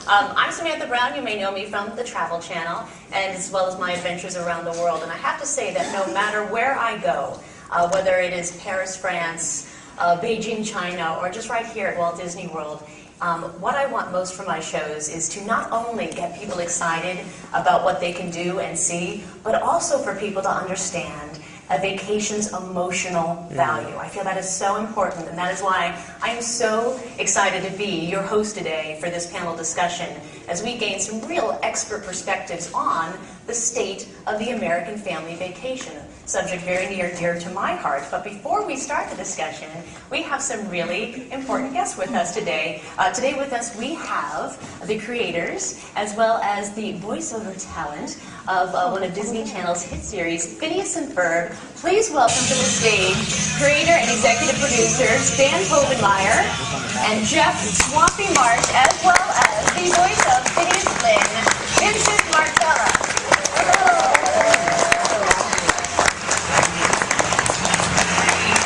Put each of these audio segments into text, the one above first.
I'm Samantha Brown. You may know me from the Travel Channel, and as well as my adventures around the world. And I have to say that no matter where I go, whether it is Paris, France, Beijing, China, or just right here at Walt Disney World, what I want most from my shows is to not only get people excited about what they can do and see, but also for people to understand a vacation's emotional value. I feel that is so important, and that is why I am so excited to be your host today for this panel discussion as we gain some real expert perspectives on the state of the American family vacation, a subject very near and dear to my heart. But before we start the discussion, we have some really important guests with us today. Today with us we have the creators as well as the voiceover talent of one of Disney Channel's hit series, Phineas and Ferb. Please welcome to the stage creator and executive producers Dan Hovenmeyer and Jeff Swampy Marsh, as well as the voice of Phineas Flynn, Vincent Martella.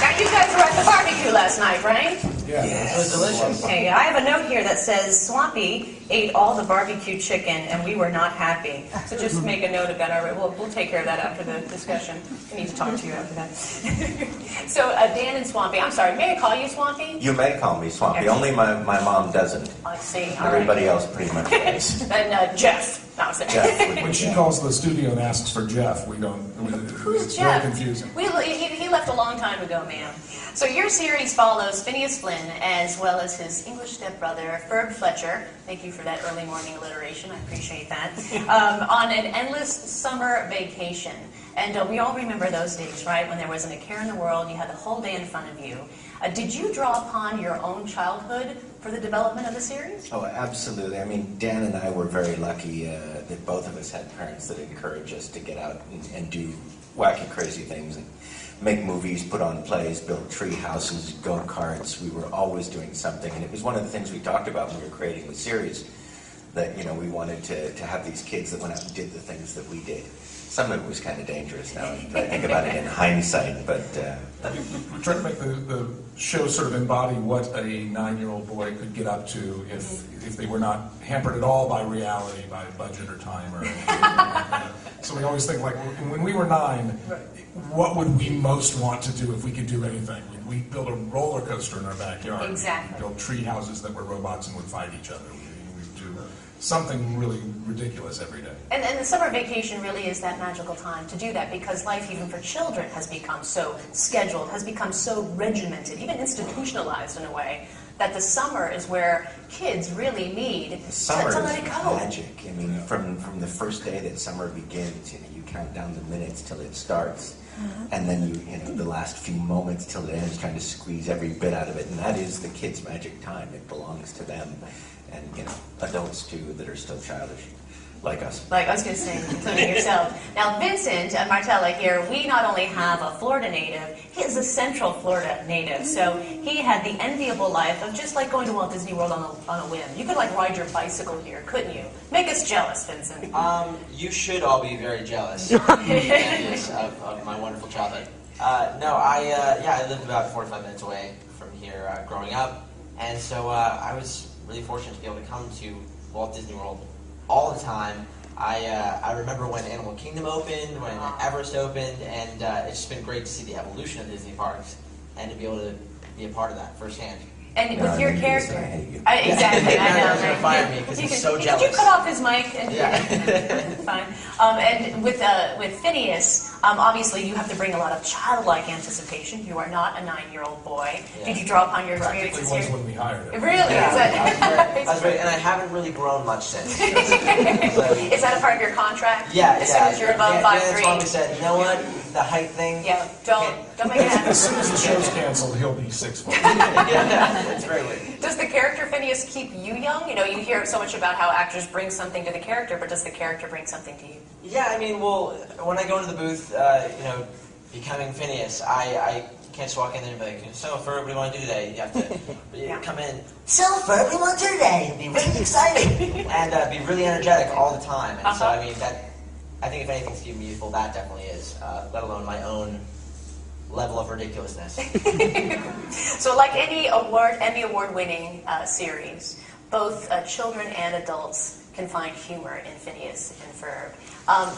Now, you guys were at the barbecue last night, right? Yeah, it was delicious. Okay, I have a note here that says Swampy ate all the barbecue chicken and we were not happy. So just make a note of that. All right, we'll take care of that after the discussion. I need to talk to you after that. So Dan and Swampy, I'm sorry, may I call you Swampy? You may call me Swampy. Okay. Only my mom doesn't. I see. All Everybody right. else pretty much does. And Jeff. No, Jeff. When she calls the studio and asks for Jeff, we don't. Who's it's Jeff? very confusing. He left a long time ago, ma'am. So your series follows Phineas Flynn as well as his English stepbrother, Ferb Fletcher. Thank you for that early morning alliteration. I appreciate that. On an endless summer vacation. And we all remember those days, right? When there wasn't a care in the world, you had the whole day in front of you. Did you draw upon your own childhood for the development of the series? Oh, absolutely. I mean, Dan and I were very lucky that both of us had parents that encouraged us to get out and do wacky, crazy things. And make movies, put on plays, build tree houses, go-karts. We were always doing something. And it was one of the things we talked about when we were creating the series, that, you know, we wanted to have these kids that went out and did the things that we did. Some of it was kind of dangerous now. I think about it in hindsight, but... We tried to make the show sort of embody what a 9-year-old boy could get up to if they were not hampered at all by reality, by budget or time or anything like that. So we always think, like, when we were 9, what would we most want to do if we could do anything? We'd build a roller coaster in our backyard. Exactly. We'd build tree houses that were robots and would fight each other. We'd do something really ridiculous every day. And the summer vacation really is that magical time to do that, because life, even for children, has become so scheduled, has become so regimented, even institutionalized in a way, that the summer is where kids really need to let it go. Magic. I mean, from the first day that summer begins, you know, you count down the minutes till it starts, and then you know, the last few moments till it ends, trying to squeeze every bit out of it, and that is the kids' magic time. It belongs to them, and you know, adults too that are still childish. Like us. Like I was going to say, including yourself. Now, Vincent Martella here, we not only have a Florida native, he is a Central Florida native. So he had the enviable life of just like going to Walt Disney World on a whim. You could like ride your bicycle here, couldn't you? Make us jealous, Vincent. You should all be very jealous of my wonderful childhood. I lived about 45 minutes away from here growing up, and so I was really fortunate to be able to come to Walt Disney World all the time. I remember when Animal Kingdom opened, when Everest opened, and it's just been great to see the evolution of Disney parks and to be able to be a part of that firsthand. And with your character, Exactly, I know. He's gonna fire me because he's so jealous. Could you cut off his mic? Yeah. Fine. And with Phineas, obviously you have to bring a lot of childlike anticipation. You are not a 9-year-old boy. Yeah. Did you draw upon your experiences here? Practically was when we hired him. Really? Yeah, I was very, and I haven't really grown much since. Is that a part of your contract? Yeah. As soon as you're above 5'3". That's why we said, you know what, the height thing. Yeah. Don't make it happen. As soon as the show's canceled, he'll be 6 foot. It's very weird. Does the character Phineas keep you young? You know, you hear so much about how actors bring something to the character, but does the character bring something to you? Yeah, I mean, well, when I go into the booth, becoming Phineas, I can't just walk in there and be like, so Ferb, what do you want to do today? You have to come in, so Ferb, what do you want to do today? And be really excited and be really energetic all the time. And so, I mean, I think if anything's keeping me youthful, that definitely is, let alone my own level of ridiculousness. So like any Emmy Award-winning series, both children and adults can find humor in Phineas and Ferb.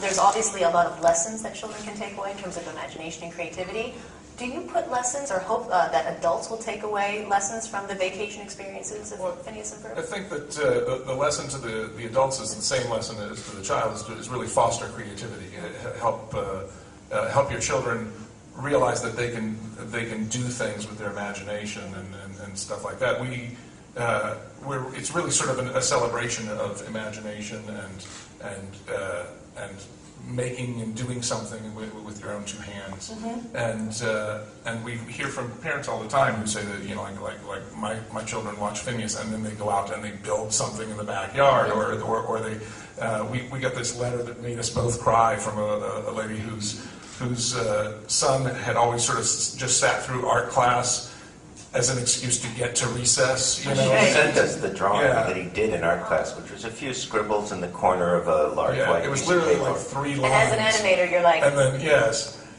There's obviously a lot of lessons that children can take away in terms of imagination and creativity. Do you put lessons or hope that adults will take away lessons from the vacation experiences of Phineas and Ferb? I think that the lesson to the adults is the same lesson as to the child, is really foster creativity. Help your children realize that they can do things with their imagination and stuff like that. It's really sort of a celebration of imagination and making and doing something with your own two hands. And we hear from parents all the time who say that, like my children watch Phineas and then they go out and they build something in the backyard, or they we got this letter that made us both cry from a lady whose son had always sort of just sat through art class as an excuse to get to recess. He sent us the drawing that he did in art class, which was a few scribbles in the corner of a large white it was piece of literally paper. like 3 lines. And as an animator, you're like...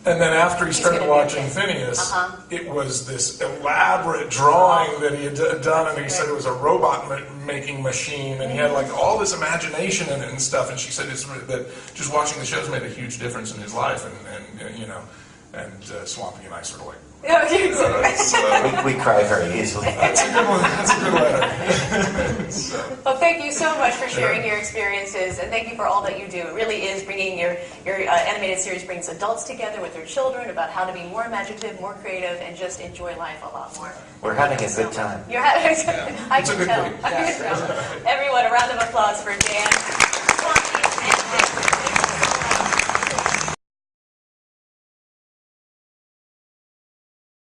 And then after he started watching Phineas, it was this elaborate drawing that he had done, and he said it was a robot making machine, and he had like all this imagination in it and stuff, and she said that just watching the shows made a huge difference in his life, and Swampy and I sort of like... we cry very easily. That's a good one. That's a good letter. Well, thank you so much for sharing your experiences, and thank you for all that you do. It really is bringing your animated series brings adults together with their children about how to be more imaginative, more creative, and just enjoy life a lot more. We're having a good time. You're having. I It's a can good tell. week. I can tell. Everyone, a round of applause for Dan, Swampy, and Dan.